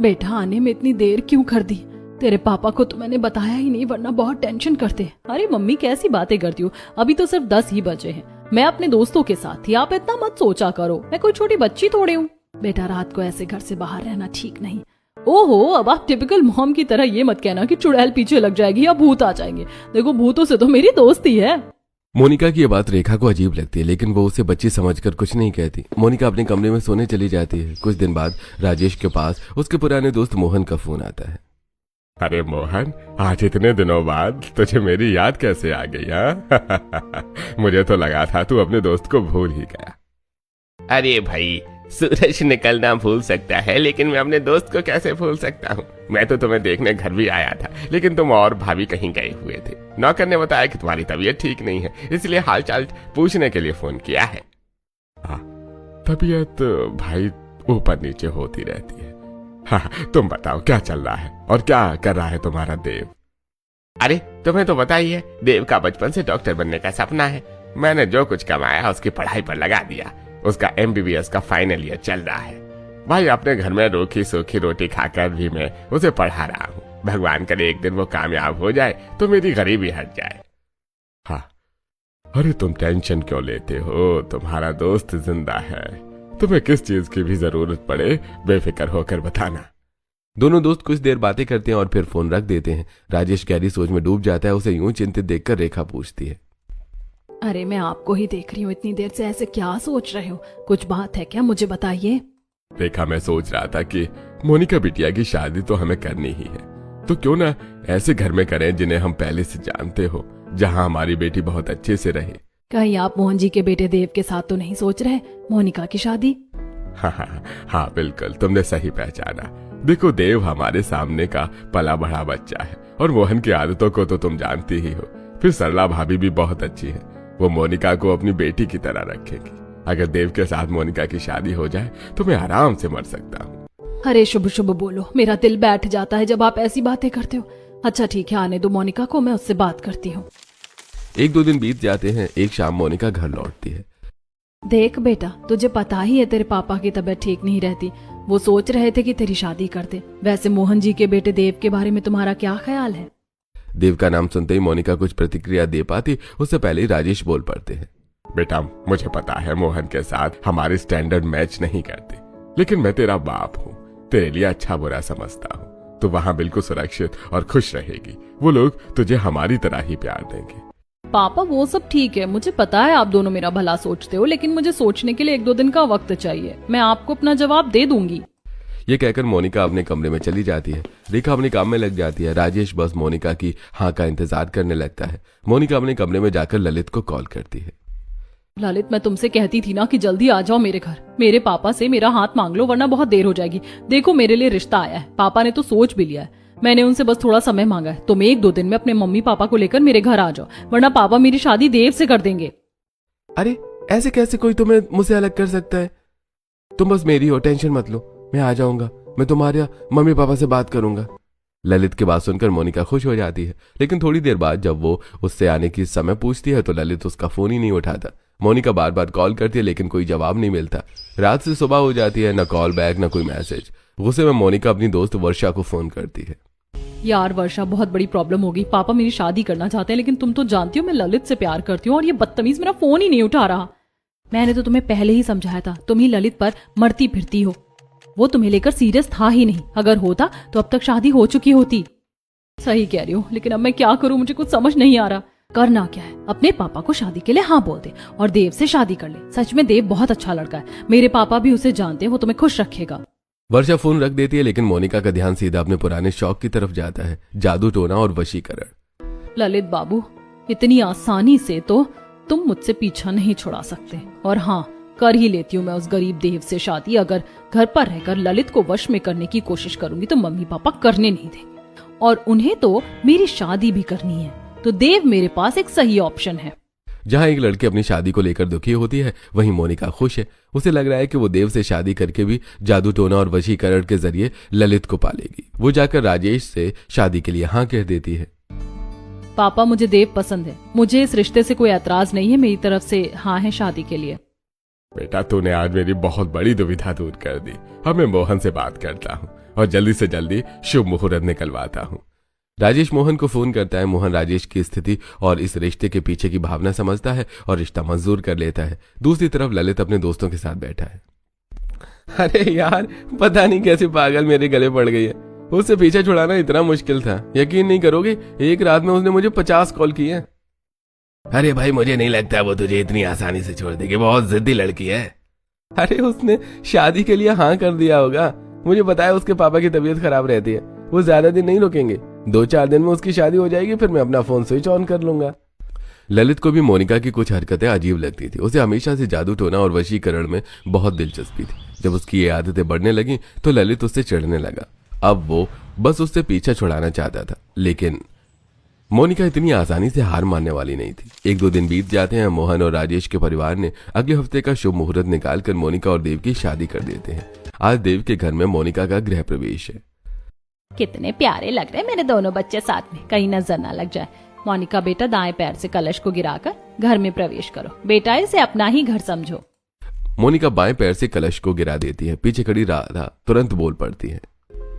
बेटा आने में इतनी देर क्यों कर दी? तेरे पापा को तो मैंने बताया ही नहीं, वरना बहुत टेंशन करते। अरे मम्मी कैसी बातें करती हो, अभी तो सिर्फ 10 ही बजे हैं। मैं अपने दोस्तों के साथ थी, आप इतना मत सोचा करो, मैं कोई छोटी बच्ची थोड़ी हूँ। बेटा रात को ऐसे घर से बाहर रहना ठीक नहीं। ओहो, अब आप टिपिकल मॉम की तरह ये मत कहना कि चुड़ैल पीछे लग जाएगी या भूत आ जाएंगे। देखो भूतों से तो मेरी दोस्ती है। मोनिका की ये बात रेखा को अजीब लगती है, लेकिन वो उसे बच्ची समझकर कुछ नहीं कहती। मोनिका अपने कमरे में सोने चली जाती है। कुछ दिन बाद राजेश के पास उसके पुराने दोस्त मोहन का फोन आता है। अरे मोहन, आज इतने दिनों बाद तुझे मेरी याद कैसे आ गई? हाँ मुझे तो लगा था तू अपने दोस्त को भूल ही गया। अरे भाई, सूरज निकलना भूल सकता है, लेकिन मैं अपने दोस्त को कैसे भूल सकता हूँ? मैं तो तुम्हें देखने घर भी आया था, लेकिन तुम और भाभी कहीं गए हुए थे। नौकर ने बताया कि तुम्हारी तबीयत ठीक नहीं है, इसलिए हालचाल पूछने के लिए फोन किया है। तबीयत भाई ऊपर नीचे होती रहती है। हाँ, तुम बताओ क्या चल रहा है और क्या कर रहा है तुम्हारा देव? अरे तुम्हें तो पता ही है, देव का बचपन से डॉक्टर बनने का सपना है। मैंने जो कुछ कमाया उसकी पढ़ाई पर लगा दिया। उसका MBBS का फाइनल ईयर चल रहा है। भाई अपने घर में रूखी सूखी रोटी खाकर भी मैं उसे पढ़ा रहा हूँ। भगवान करे एक दिन वो कामयाब हो जाए तो मेरी गरीबी हट जाए। हाँ, अरे तुम टेंशन क्यों लेते हो? तुम्हारा दोस्त जिंदा है। तुम्हें किस चीज की भी जरूरत पड़े बेफिक्र होकर बताना। दोनों दोस्त कुछ देर बातें करते हैं और फिर फोन रख देते हैं। राजेश गहरी सोच में डूब जाता है। उसे यूं चिंतित देखकर रेखा पूछती है, अरे मैं आपको ही देख रही हूँ, इतनी देर से ऐसे क्या सोच रहे हो? कुछ बात है क्या? मुझे बताइए। रेखा, मैं सोच रहा था कि मोनिका बिटिया की शादी तो हमें करनी ही है, तो क्यों ना ऐसे घर में करें जिन्हें हम पहले से जानते हो, जहां हमारी बेटी बहुत अच्छे से रहे। कहीं आप मोहन जी के बेटे देव के साथ तो नहीं सोच रहे मोनिका की शादी? हाँ बिल्कुल, तुमने सही पहचाना। देखो, देव हमारे सामने का पला बड़ा बच्चा है और मोहन की आदतों को तो तुम जानती ही हो। फिर सरला भाभी भी बहुत अच्छी है, वो मोनिका को अपनी बेटी की तरह रखेगी। अगर देव के साथ मोनिका की शादी हो जाए तो मैं आराम से मर सकता हूँ। अरे शुभ शुभ बोलो, मेरा दिल बैठ जाता है जब आप ऐसी बातें करते हो। अच्छा ठीक है, आने दो मोनिका को, मैं उससे बात करती हूँ। 1-2 दिन बीत जाते हैं। एक शाम मोनिका घर लौटती है। देख बेटा, तुझे पता ही है तेरे पापा की तबीयत ठीक नहीं रहती। वो सोच रहे थे कि तेरी शादी कर दे। वैसे मोहन जी के बेटे देव के बारे में तुम्हारा क्या ख्याल है? देव का नाम सुनते ही मोनिका कुछ प्रतिक्रिया दे पाती उससे पहले ही राजेश बोल पड़ते हैं। बेटा, मुझे पता है मोहन के साथ हमारे स्टैंडर्ड मैच नहीं करते, लेकिन मैं तेरा बाप हूँ, तेरे लिए अच्छा बुरा समझता हूँ। तो वहाँ बिल्कुल सुरक्षित और खुश रहेगी। वो लोग तुझे हमारी तरह ही प्यार देंगे। पापा वो सब ठीक है, मुझे पता है आप दोनों मेरा भला सोचते हो, लेकिन मुझे सोचने के लिए 1-2 दिन का वक्त चाहिए। मैं आपको अपना जवाब दे दूंगी। ये कहकर मोनिका अपने कमरे में चली जाती है। रेखा अपने काम में लग जाती है। राजेश बस मोनिका की हाँ का इंतजार करने लगता है। मोनिका अपने कमरे में जाकर ललित को कॉल करती है। ललित, मैं तुमसे कहती थी ना कि जल्दी आ जाओ मेरे घर। मेरे पापा से मेरा हाथ मांग लो, वरना बहुत देर हो जाएगी। देखो मेरे लिए रिश्ता आया है, पापा ने तो सोच भी लिया है। मैंने उनसे बस थोड़ा समय मांगा है। तुम 1-2 दिन में अपने मम्मी पापा को लेकर मेरे घर आ जाओ, वरना पापा मेरी शादी देव से कर देंगे। अरे ऐसे कैसे कोई तुम्हें मुझसे अलग कर सकता है? तुम बस मेरी हो, टेंशन मत लो, मैं आ जाऊंगा। मैं तुम्हारे मम्मी पापा से बात करूंगा। ललित की बात सुनकर मोनिका खुश हो जाती है, लेकिन थोड़ी देर बाद जब वो उससे आने की समय पूछती है तो ललित उसका फोन ही नहीं उठाता। मोनिका बार बार कॉल करती है, लेकिन कोई जवाब नहीं मिलता। रात से सुबह हो जाती है, न कॉल बैक न कोई मैसेज। गुस्से में मोनिका अपनी दोस्त वर्षा को फोन करती है। यार वर्षा, बहुत बड़ी प्रॉब्लम होगी। पापा मेरी शादी करना चाहते हैं, लेकिन तुम तो जानती हो मैं ललित से प्यार करती हूँ, और ये बदतमीज मेरा फोन ही नहीं उठा रहा। मैंने तो तुम्हें पहले ही समझाया था, तुम ही ललित पर मरती फिरती हो। वो तुम्हें लेकर सीरियस था ही नहीं। अगर होता तो अब तक शादी हो चुकी होती। सही कह रही हो, लेकिन अब मैं क्या करूं, मुझे कुछ समझ नहीं आ रहा। करना क्या है, अपने पापा को शादी के लिए हाँ बोल दे और देव से शादी कर ले। सच में देव बहुत अच्छा लड़का है, मेरे पापा भी उसे जानते हैं, वो तुम्हें खुश रखेगा। वर्षा फोन रख देती है, लेकिन मोनिका का ध्यान सीधा अपने पुराने शौक की तरफ जाता है, जादू टोना और वशीकरण। ललित बाबू, इतनी आसानी से तो तुम मुझसे पीछा नहीं छुड़ा सकते। और हाँ, कर ही लेती हूँ मैं उस गरीब देव से शादी। अगर घर पर रहकर ललित को वश में करने की कोशिश करूंगी तो मम्मी पापा करने नहीं देंगे, और उन्हें तो मेरी शादी भी करनी है। तो देव मेरे पास एक सही ऑप्शन है। जहां एक लड़की अपनी शादी को लेकर दुखी होती है, वहीं मोनिका खुश है। उसे लग रहा है कि वो देव से शादी करके भी जादू टोना और वशीकरण के जरिए ललित को पालेगी। वो जाकर राजेश से शादी के लिए हाँ कह देती है। पापा, मुझे देव पसंद है, मुझे इस रिश्ते से कोई एतराज नहीं है। मेरी तरफ से हाँ है शादी के लिए। बेटा, तूने आज मेरी बहुत बड़ी दुविधा दूर कर दी। अब मैं मोहन से बात करता हूँ। और जल्दी से जल्दी शुभ मुहूर्त निकलवाता हूँ। राजेश मोहन को फोन करता है। मोहन राजेश की स्थिति और इस रिश्ते के पीछे की भावना समझता है और रिश्ता मंजूर कर लेता है। दूसरी तरफ ललित अपने दोस्तों के साथ बैठा है। अरे यार, पता नहीं कैसे पागल मेरे गले पड़ गई है। उससे पीछे छुड़ाना इतना मुश्किल था, यकीन नहीं करोगे, एक रात में उसने मुझे 50 कॉल किए। अरे भाई, मुझे नहीं लगता वो तुझे इतनी आसानी से छोड़ देगी, बहुत जिद्दी लड़की है। अरे उसने शादी के लिए हाँ कर दिया होगा। मुझे बताया उसके पापा की तबीयत खराब रहती है, वो ज्यादा दिन नहीं रुकेंगे। 2-4 दिन में उसकी शादी हो जाएगी, फिर मैं अपना फोन स्विच ऑन कर लूंगा। ललित को भी मोनिका की कुछ हरकतें अजीब लगती थी। उसे हमेशा से जादू टोना और वशीकरण में बहुत दिलचस्पी थी। जब उसकी ये आदतें बढ़ने लगी तो ललित उससे चिढ़ने लगा। अब वो बस उससे पीछा छुड़ाना चाहता था, लेकिन मोनिका इतनी आसानी से हार मानने वाली नहीं थी। 1-2 दिन बीत जाते हैं। मोहन और राजेश के परिवार ने अगले हफ्ते का शुभ मुहूर्त निकालकर मोनिका और देव की शादी कर देते हैं। आज देव के घर में मोनिका का गृह प्रवेश है। कितने प्यारे लग रहे हैं मेरे दोनों बच्चे साथ में, कहीं नजर ना लग जाए। मोनिका बेटा, दाएं पैर से कलश को गिराकर घर में प्रवेश करो। बेटा, इसे अपना ही घर समझो। मोनिका बाएं पैर से कलश को गिरा देती है। पीछे खड़ी राधा तुरंत बोल पड़ती है।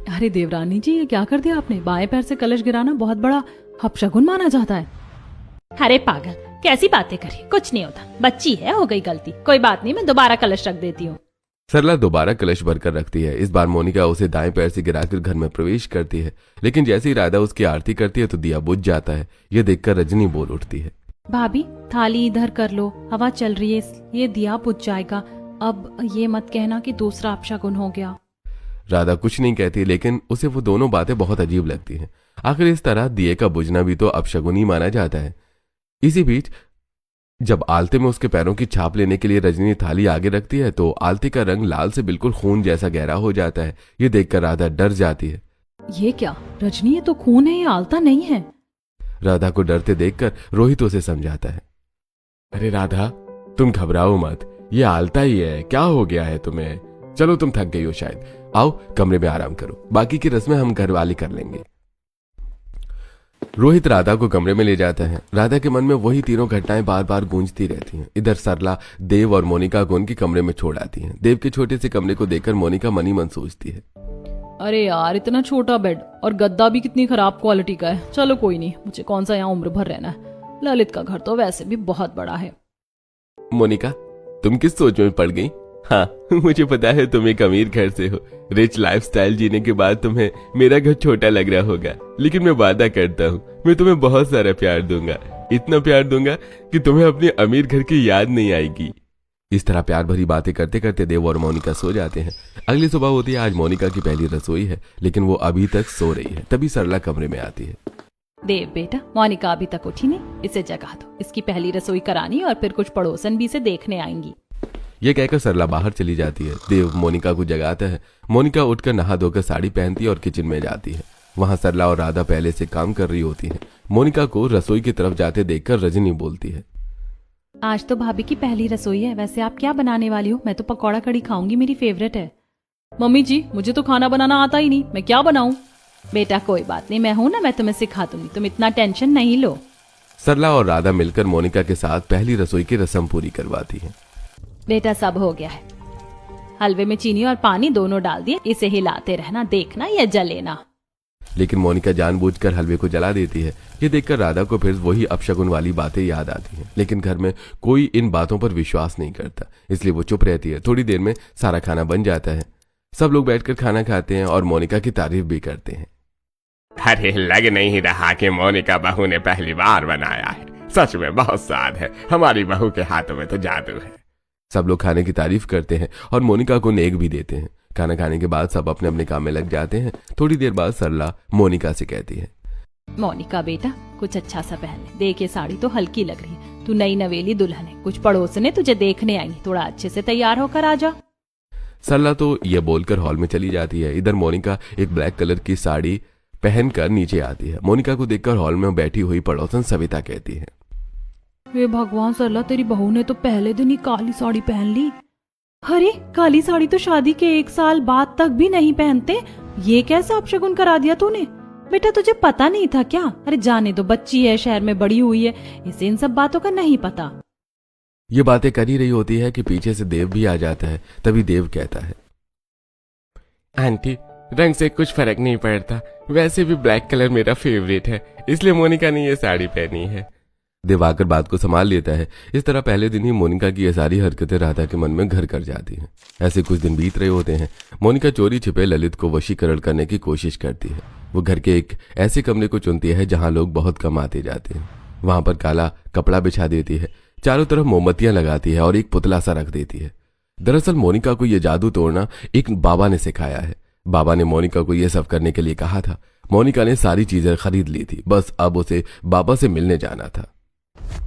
अरे देवरानी जी, ये क्या कर दिया आपने? बाएं पैर से कलश गिराना बहुत बड़ा अपशगुन माना जाता है। अरे पागल, कैसी बातें करी, कुछ नहीं होता, बच्ची है, हो गई गलती, कोई बात नहीं, मैं दोबारा कलश रख देती हूँ। सरला दोबारा कलश भरकर रखती है। इस बार मोनिका उसे दाएं पैर से गिराकर घर में प्रवेश करती है, लेकिन जैसे ही राधा उसकी आरती करती है तो दिया बुझ जाता है। यह देखकर रजनी बोल उठती है। भाभी, थाली इधर कर लो, हवा चल रही है, ये दिया बुझ जाएगा। अब ये मत कहना कि दूसरा अपशगुन हो गया। राधा कुछ नहीं कहती, लेकिन उसे वो दोनों बातें बहुत अजीब लगती हैं। आखिर इस तरह दिए का बुझना भी तो अपशगुन ही माना जाता है। इसी बीच जब आलते में उसके पैरों की छाप लेने के लिए रजनी थाली आगे रखती है तो आलते का रंग लाल से बिल्कुल खून जैसा गहरा हो जाता है। ये देखकर राधा डर जाती है। ये क्या रजनी, ये तो खून है, ये आलता नहीं है। राधा को डरते देखकर रोहित उसे समझाता है। अरे राधा, तुम घबराओ मत, ये आलता ही है, क्या हो गया है तुम्हें? चलो, तुम थक गई हो शायद, आओ कमरे में आराम करो, बाकी की रस्में हम घर वाले कर लेंगे। रोहित राधा को कमरे में ले जाता है। राधा के मन में वही तीनों घटनाएं बार बार गूंजती रहती हैं। इधर सरला देव और मोनिका को उनके कमरे में छोड़ आती है। देव के छोटे से कमरे को देखकर मोनिका मनी मन सोचती है, अरे यार, इतना छोटा बेड और गद्दा भी कितनी खराब क्वालिटी का है। चलो कोई नहीं, मुझे कौन सा यहाँ उम्र भर रहना है। ललित का घर तो वैसे भी बहुत बड़ा है। मोनिका, तुम किस सोच में पड़ गई? हाँ, मुझे पता है तुम एक अमीर घर से हो। रिच लाइफस्टाइल जीने के बाद तुम्हें मेरा घर छोटा लग रहा होगा, लेकिन मैं वादा करता हूँ मैं तुम्हें बहुत सारा प्यार दूंगा, इतना प्यार दूंगा कि तुम्हें अपने अमीर घर की याद नहीं आएगी। इस तरह प्यार भरी बातें करते करते देव और मोनिका सो जाते हैं। अगली सुबह होती है। आज मोनिका की पहली रसोई है, लेकिन वो अभी तक सो रही है। तभी सरला कमरे में आती है। देव बेटा, मोनिका अभी तक उठी नहीं, इसे जगा दो, इसकी पहली रसोई करानी और फिर कुछ पड़ोसन भी इसे देखने आएंगी। ये कहकर सरला बाहर चली जाती है। देव मोनिका को जगाता है। मोनिका उठकर नहा धोकर साड़ी पहनती है और किचन में जाती है। वहां सरला और राधा पहले से काम कर रही होती हैं। मोनिका को रसोई की तरफ जाते देखकर रजनी बोलती है, आज तो भाभी की पहली रसोई है, वैसे आप क्या बनाने वाली हो? मैं तो पकौड़ा कड़ी खाऊंगी, मेरी फेवरेट है। मम्मी जी, मुझे तो खाना बनाना आता ही नहीं, मैं क्या बनाऊं? बेटा कोई बात नहीं, मैं हूं ना, मैं तुम्हें सिखा दूंगी, तुम इतना टेंशन नहीं लो। सरला और राधा मिलकर मोनिका के साथ पहली रसोई की रस्म पूरी करवाती हैं। बेटा सब हो गया है, हलवे में चीनी और पानी दोनों डाल दिए, इसे हिलाते रहना, देखना ये जले ना। लेकिन मोनिका जानबूझकर हलवे को जला देती है। ये देखकर राधा को फिर वही अपशगुन वाली बातें याद आती हैं। लेकिन घर में कोई इन बातों पर विश्वास नहीं करता, इसलिए वो चुप रहती है। थोड़ी देर में सारा खाना बन जाता है। सब लोग बैठकर खाना खाते हैं और मोनिका की तारीफ भी करते हैं। अरे लग नहीं रहा कि मोनिका बहू ने पहली बार बनाया है, सच में बहुत स्वाद है, हमारी बहू के हाथों में तो जादू है। सब लोग खाने की तारीफ करते हैं और मोनिका को नेक भी देते हैं। खाना खाने के बाद सब अपने अपने काम में लग जाते हैं। थोड़ी देर बाद सरला मोनिका से कहती है, मोनिका बेटा कुछ अच्छा सा पहन ले, देख ये साड़ी तो हल्की लग रही है, तू नई नवेली दुल्हन है, कुछ पड़ोसने तुझे देखने आएंगी, थोड़ा अच्छे से तैयार होकर आ जा। सरला तो ये बोलकर हॉल में चली जाती है। इधर मोनिका एक ब्लैक कलर की साड़ी पहनकर नीचे आती है। मोनिका को देखकर हॉल में बैठी हुई पड़ोसन सविता कहती है, हे भगवान सरला, तेरी बहू ने तो पहले दिन ही काली साड़ी पहन ली। अरे काली साड़ी तो शादी के 1 साल बाद तक भी नहीं पहनते, ये कैसा अपशगुन करा दिया तूने? बेटा तुझे पता नहीं था क्या? अरे जाने दो, बच्ची है, शहर में बड़ी हुई है, इसे इन सब बातों का नहीं पता। ये बातें कर ही रही होती है कि पीछे से देव भी आ जाता है। तभी देव कहता है, आंटी रंग से कुछ फर्क नहीं पड़ता, वैसे भी ब्लैक कलर मेरा फेवरेट है, इसलिए मोनिका ने ये साड़ी पहनी है। दिवाकर बात को संभाल लेता है। इस तरह पहले दिन ही मोनिका की ये सारी हरकतें राधा के मन में घर कर जाती हैं। ऐसे कुछ दिन बीत रहे होते हैं। मोनिका चोरी छिपे ललित को वशीकरण करने की कोशिश करती है। वो घर के एक ऐसे कमरे को चुनती है जहां लोग बहुत कम आते जाते हैं। वहां पर काला कपड़ा बिछा देती है, चारों तरफ मोमबत्तियां लगाती है और एक पुतला सा रख देती है। दरअसल मोनिका को यह जादू तोड़ना एक बाबा ने सिखाया है। बाबा ने मोनिका को यह सब करने के लिए कहा था। मोनिका ने सारी चीजें खरीद ली थी, बस अब उसे बाबा से मिलने जाना था।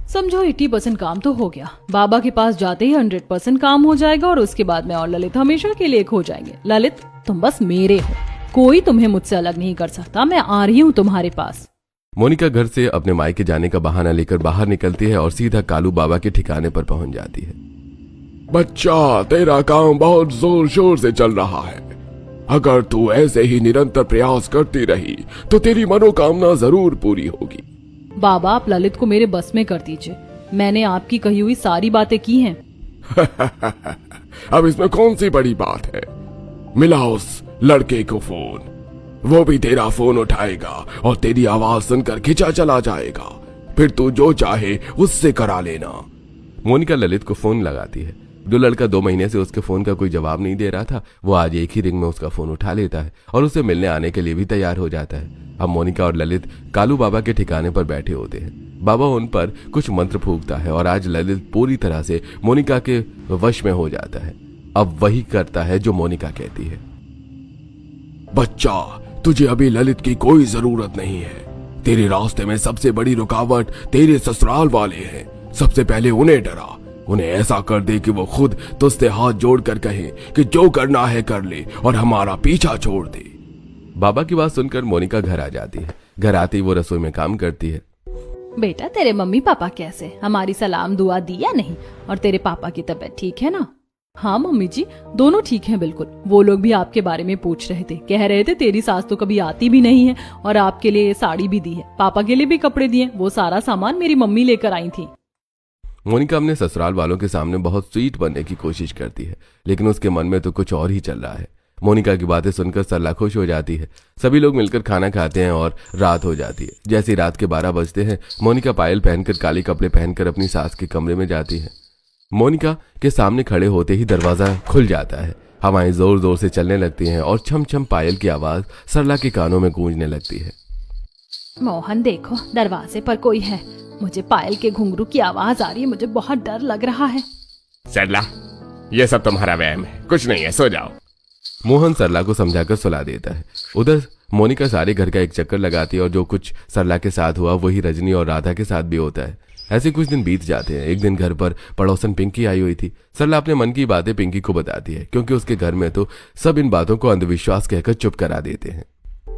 समझो 80% काम तो हो गया। बाबा के पास जाते ही 100% काम हो जाएगा और उसके बाद मैं और ललित हमेशा के लिए खो जाएंगे। ललित, तुम बस मेरे हो, कोई तुम्हें मुझसे अलग नहीं कर सकता। मैं आ रही हूँ तुम्हारे पास। मोनिका घर से अपने मायके जाने का बहाना लेकर बाहर निकलती है और सीधा कालू बाबा के ठिकाने पर पहुंच जाती है। बच्चा, तेरा काम बहुत जोर शोर से चल रहा है। अगर तू ऐसे ही निरंतर प्रयास करती रही तो तेरी मनोकामना जरूर पूरी होगी। बाबा, आप ललित को मेरे बस में कर दीजिए। मैंने आपकी कही हुई सारी बातें की हैं। अब इसमें कौन सी बड़ी बात है? मिला उस लड़के को फोन, वो भी तेरा फोन उठाएगा और तेरी आवाज सुनकर खिंचा चला जाएगा। फिर तू जो चाहे उससे करा लेना। मोनिका ललित को फोन लगाती है। जो लड़का 2 महीने से उसके फोन का कोई जवाब नहीं दे रहा था, वो आज एक ही रिंग में उसका फोन उठा लेता है और उसे मिलने आने के लिए भी तैयार हो जाता है। अब मोनिका और ललित कालू बाबा के ठिकाने पर बैठे होते हैं। बाबा उन पर कुछ मंत्र फूंकता है और आज ललित पूरी तरह से मोनिका के वश में हो जाता है। अब वही करता है जो मोनिका कहती है। बच्चा, तुझे अभी ललित की कोई जरूरत नहीं है। तेरे रास्ते में सबसे बड़ी रुकावट तेरे ससुराल वाले हैं। सबसे पहले उन्हें डरा, उन्हें ऐसा कर दे कि वो खुद तुझसे हाथ जोड़कर कहे कि जो करना है कर ले और हमारा पीछा छोड़ दे। बाबा की बात सुनकर मोनिका घर आ जाती है। घर आती वो रसोई में काम करती है। बेटा, तेरे मम्मी पापा कैसे? हमारी सलाम दुआ दी या नहीं? और तेरे पापा की तबीयत ठीक है ना? हाँ मम्मी जी, दोनों ठीक हैं बिल्कुल। वो लोग भी आपके बारे में पूछ रहे थे, कह रहे थे तेरी सास तो कभी आती भी नहीं है और आपके लिए साड़ी भी दी है, पापा के लिए भी कपड़े दिए। वो सारा सामान मेरी मम्मी लेकर आई थी। मोनिका अपने ससुराल वालों के सामने बहुत स्वीट बनने की कोशिश करती है, लेकिन उसके मन में तो कुछ और ही चल रहा है। मोनिका की बातें सुनकर सरला खुश हो जाती है। सभी लोग मिलकर खाना खाते हैं और रात हो जाती है। जैसे ही रात के 12 बजते हैं, मोनिका पायल पहनकर काले कपड़े पहनकर अपनी सास के कमरे में जाती है। मोनिका के सामने खड़े होते ही दरवाजा खुल जाता है। हवाएं जोर जोर से चलने लगती हैं और छम छम पायल की आवाज सरला के कानों में गूंजने लगती है। मोहन, देखो दरवाजे पर कोई है। मुझे पायल के घुंघरू की आवाज आ रही है। मुझे बहुत डर लग रहा है। सरला, ये सब तुम्हारा वहम है, कुछ नहीं है, सो जाओ। मोहन सरला को समझाकर सुला देता है। उधर मोनिका सारे घर का एक चक्कर लगाती है और जो कुछ सरला के साथ हुआ वही रजनी और राधा के साथ भी होता है। ऐसे कुछ दिन बीत जाते हैं। एक दिन घर पर पड़ोसन पिंकी आई हुई थी। सरला अपने मन की बातें पिंकी को बताती है, क्योंकि उसके घर में तो सब इन बातों को अंधविश्वास कहकर चुप करा देते हैं।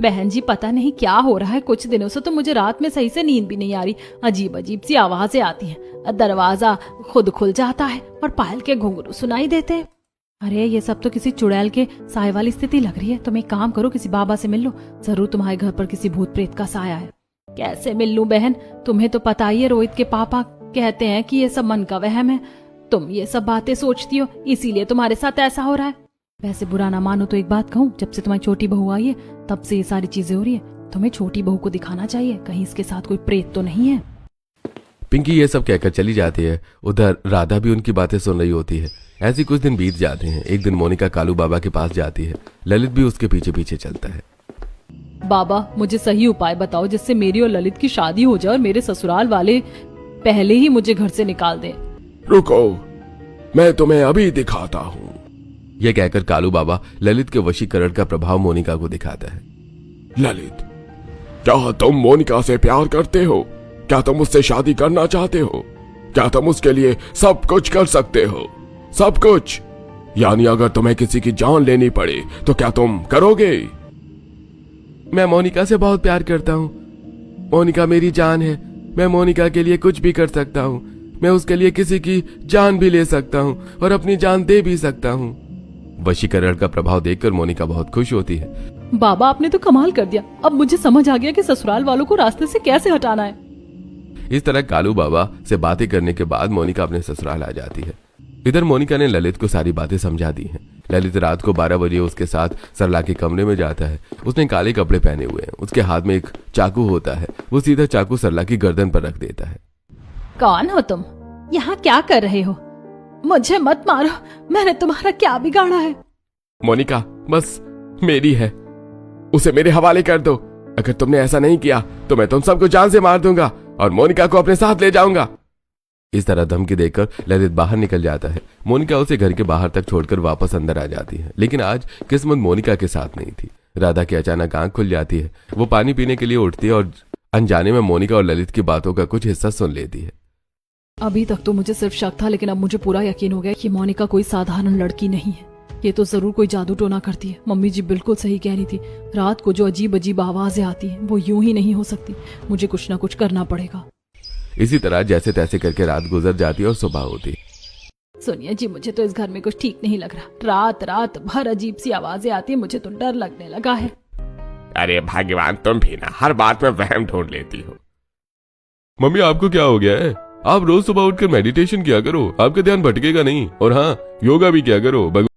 बहन जी, पता नहीं क्या हो रहा है, कुछ दिनों से तो मुझे रात में सही से नींद भी नहीं आ रही। अजीब अजीब सी आवाजें आती हैं, दरवाजा खुद खुल जाता है और पायल के घुंघरू सुनाई देते हैं। अरे ये सब तो किसी चुड़ैल के साय वाली स्थिति लग रही है। तुम एक काम करो, किसी बाबा से मिल लो। जरूर तुम्हारे घर पर किसी भूत प्रेत का साया है। कैसे मिल लूं बहन? तुम्हें तो पता ही है, रोहित के पापा कहते हैं कि ये सब मन का वहम है। तुम ये सब बातें सोचती हो, इसीलिए तुम्हारे साथ ऐसा हो रहा है। वैसे बुरा ना मानो तो एक बात कहूँ, जब से तुम्हारी छोटी बहू आई है तब से ये सारी चीजें हो रही है। तुम्हें छोटी बहू को दिखाना चाहिए, कहीं इसके साथ कोई प्रेत तो नहीं है। पिंकी ये सब कहकर चली जाती है। उधर राधा भी उनकी बातें सुन रही होती है। ऐसे कुछ दिन बीत जाते हैं। एक दिन मोनिका कालू बाबा के पास जाती है। ललित भी उसके पीछे पीछे चलता है। बाबा, मुझे सही उपाय बताओ जिससे मेरी और ललित की शादी हो जाए और मेरे ससुराल वाले पहले ही मुझे घर से निकाल दें। रुको, मैं तुम्हें अभी दिखाता हूँ। यह कहकर कालू बाबा ललित के वशीकरण का प्रभाव मोनिका को दिखाता है। ललित, क्या तुम मोनिका से प्यार करते हो? क्या तुम उससे शादी करना चाहते हो? क्या तुम उसके लिए सब कुछ कर सकते हो? सब कुछ? यानी अगर तुम्हें किसी की जान लेनी पड़े तो क्या तुम करोगे? मैं मोनिका से बहुत प्यार करता हूँ। मोनिका मेरी जान है। मैं मोनिका के लिए कुछ भी कर सकता हूँ। मैं उसके लिए किसी की जान भी ले सकता हूँ और अपनी जान दे भी सकता हूँ। वशीकरण का प्रभाव देखकर मोनिका बहुत खुश होती है। बाबा, आपने तो कमाल कर दिया। अब मुझे समझ आ गया कि ससुराल वालों को रास्ते से कैसे हटाना है। इस तरह कालू बाबा से बातें करने के बाद मोनिका अपने ससुराल आ जाती है। इधर मोनिका ने ललित को सारी बातें समझा दी हैं। ललित रात को 12 बजे उसके साथ सरला के कमरे में जाता है। उसने काले कपड़े पहने हुए हैं, उसके हाथ में एक चाकू होता है। वो सीधा चाकू सरला की गर्दन पर रख देता है। कौन हो तुम? यहाँ क्या कर रहे हो? मुझे मत मारो, मैंने तुम्हारा क्या बिगाड़ा है? मोनिका बस मेरी है, उसे मेरे हवाले कर दो। अगर तुमने ऐसा नहीं किया तो मैं तुम सबको जान से मार दूंगा और मोनिका को अपने साथ ले जाऊंगा। इस तरह धमकी देकर ललित बाहर निकल जाता है। मोनिका उसे घर के बाहर तक छोड़कर वापस अंदर आ जाती है, लेकिन आज किस्मत मोनिका के साथ नहीं थी। राधा की अचानक आंख खुल जाती है। वो पानी पीने के लिए उठती है और अनजाने में मोनिका और ललित की बातों का कुछ हिस्सा सुन लेती है। अभी तक तो मुझे सिर्फ शक था, लेकिन अब मुझे पूरा यकीन हो गया कि मोनिका कोई साधारण लड़की नहीं है। ये तो जरूर कोई जादू टोना करती है। मम्मी जी बिल्कुल सही कह रही थी। रात को जो अजीब अजीब आवाजें आती हैं वो यूं ही नहीं हो सकती। मुझे कुछ ना कुछ करना पड़ेगा। इसी तरह जैसे तैसे करके रात गुजर जाती है और सुबह होती। सोनिया जी, मुझे तो इस घर में कुछ ठीक नहीं लग रहा। रात भर अजीब सी आवाजें आती है, मुझे तो डर लगने लगा है। अरे भगवान, तुम भी ना हर बात में वहम ढूंढ लेती हो। मम्मी आपको क्या हो गया है? आप रोज सुबह उठकर मेडिटेशन किया करो, आपका ध्यान भटकेगा नहीं। और हाँ, योगा भी किया करो।